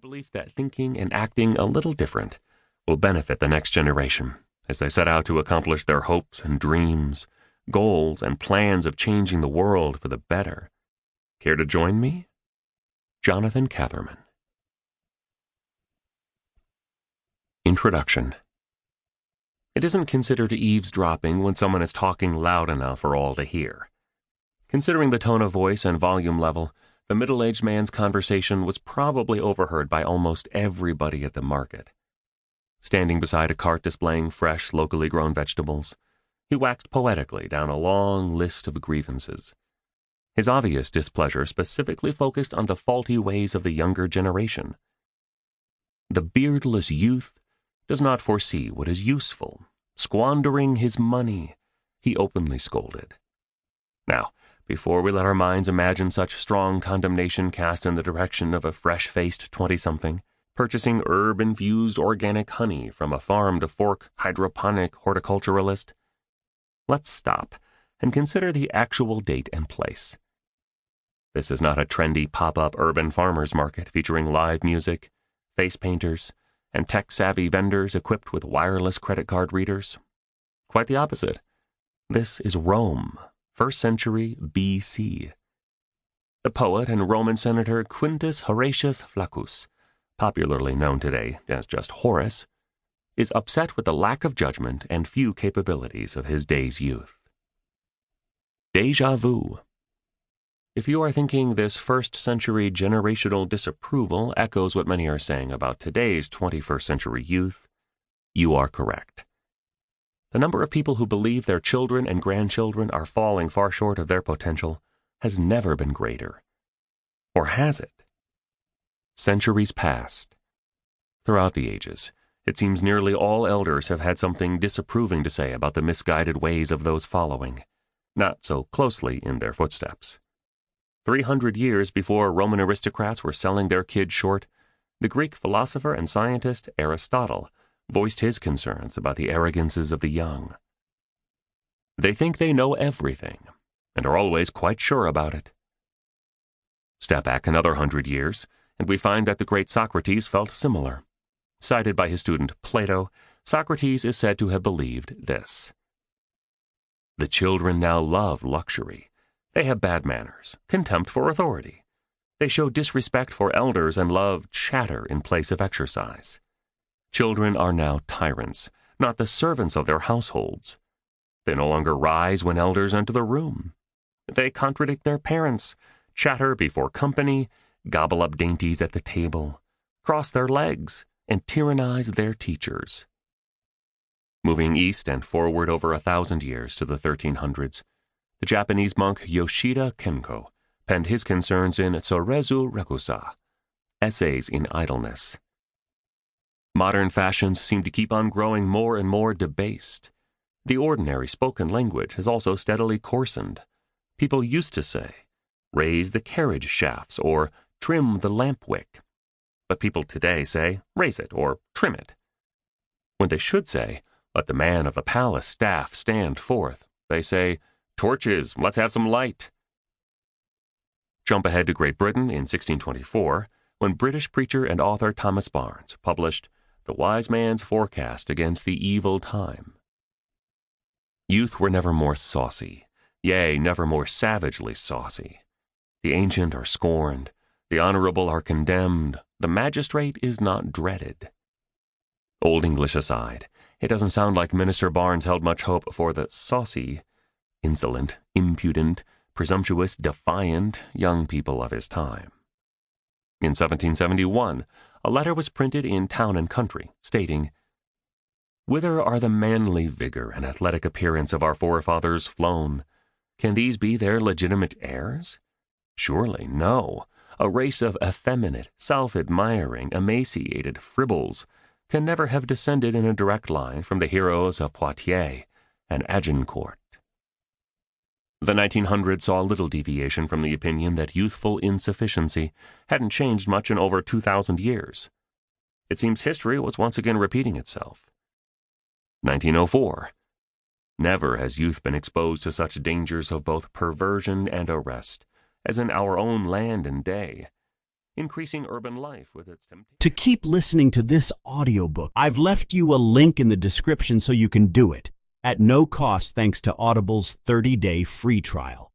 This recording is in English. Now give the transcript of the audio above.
Belief that thinking and acting a little different will benefit the next generation as they set out to accomplish their hopes and dreams, goals and plans of changing the world for the better. Care to join me? Jonathan Catherman. Introduction. It isn't considered eavesdropping when someone is talking loud enough for all to hear. Considering the tone of voice and volume level, the middle-aged man's conversation was probably overheard by almost everybody at the market. Standing beside a cart displaying fresh, locally grown vegetables, he waxed poetically down a long list of grievances. His obvious displeasure specifically focused on the faulty ways of the younger generation. The beardless youth does not foresee what is useful, squandering his money, he openly scolded. Now, before we let our minds imagine such strong condemnation cast in the direction of a fresh-faced 20-something, purchasing herb-infused organic honey from a farm-to-fork hydroponic horticulturalist, let's stop and consider the actual date and place. This is not a trendy pop-up urban farmers market featuring live music, face painters, and tech-savvy vendors equipped with wireless credit card readers. Quite the opposite. This is Rome. 1st century B.C. The poet and Roman senator Quintus Horatius Flaccus, popularly known today as just Horace, is upset with the lack of judgment and few capabilities of his day's youth. Déjà vu. If you are thinking this 1st century generational disapproval echoes what many are saying about today's 21st century youth, you are correct. The number of people who believe their children and grandchildren are falling far short of their potential has never been greater. Or has it? Centuries passed. Throughout the ages, it seems nearly all elders have had something disapproving to say about the misguided ways of those following, not so closely in their footsteps. 300 years before Roman aristocrats were selling their kids short, the Greek philosopher and scientist Aristotle voiced his concerns about the arrogances of the young. They think they know everything, and are always quite sure about it. Step back another 100 years, and we find that the great Socrates felt similar. Cited by his student Plato, Socrates is said to have believed this: "The children now love luxury. They have bad manners, contempt for authority. They show disrespect for elders and love chatter in place of exercise. Children are now tyrants, not the servants of their households. They no longer rise when elders enter the room. They contradict their parents, chatter before company, gobble up dainties at the table, cross their legs, and tyrannize their teachers." Moving east and forward over 1,000 years to the 1300s, the Japanese monk Yoshida Kenko penned his concerns in Tsorezu Rekusa, Essays in Idleness. Modern fashions seem to keep on growing more and more debased. The ordinary spoken language has also steadily coarsened. People used to say, "Raise the carriage shafts," or "Trim the lamp wick." But people today say, "Raise it," or "Trim it." When they should say, "Let the man of the palace staff stand forth," they say, "Torches, let's have some light." Jump ahead to Great Britain in 1624, when British preacher and author Thomas Barnes published The Wise Man's Forecast Against the Evil Time. Youth were never more saucy, yea, never more savagely saucy. The ancient are scorned, the honorable are condemned, the magistrate is not dreaded. Old English aside, it doesn't sound like Minister Barnes held much hope for the saucy, insolent, impudent, presumptuous, defiant young people of his time. In 1771, a letter was printed in Town and Country, stating, "Whither are the manly vigor and athletic appearance of our forefathers flown? Can these be their legitimate heirs? Surely no. A race of effeminate, self-admiring, emaciated fribbles can never have descended in a direct line from the heroes of Poitiers and Agincourt." The 1900s saw little deviation from the opinion that youthful insufficiency hadn't changed much in over 2,000 years. It seems history was once again repeating itself. 1904. Never has youth been exposed to such dangers of both perversion and arrest as in our own land and day. increasing urban life with its temptation. To keep listening to this audiobook, I've left you a link in the description so you can do it, at no cost thanks to Audible's 30-day free trial.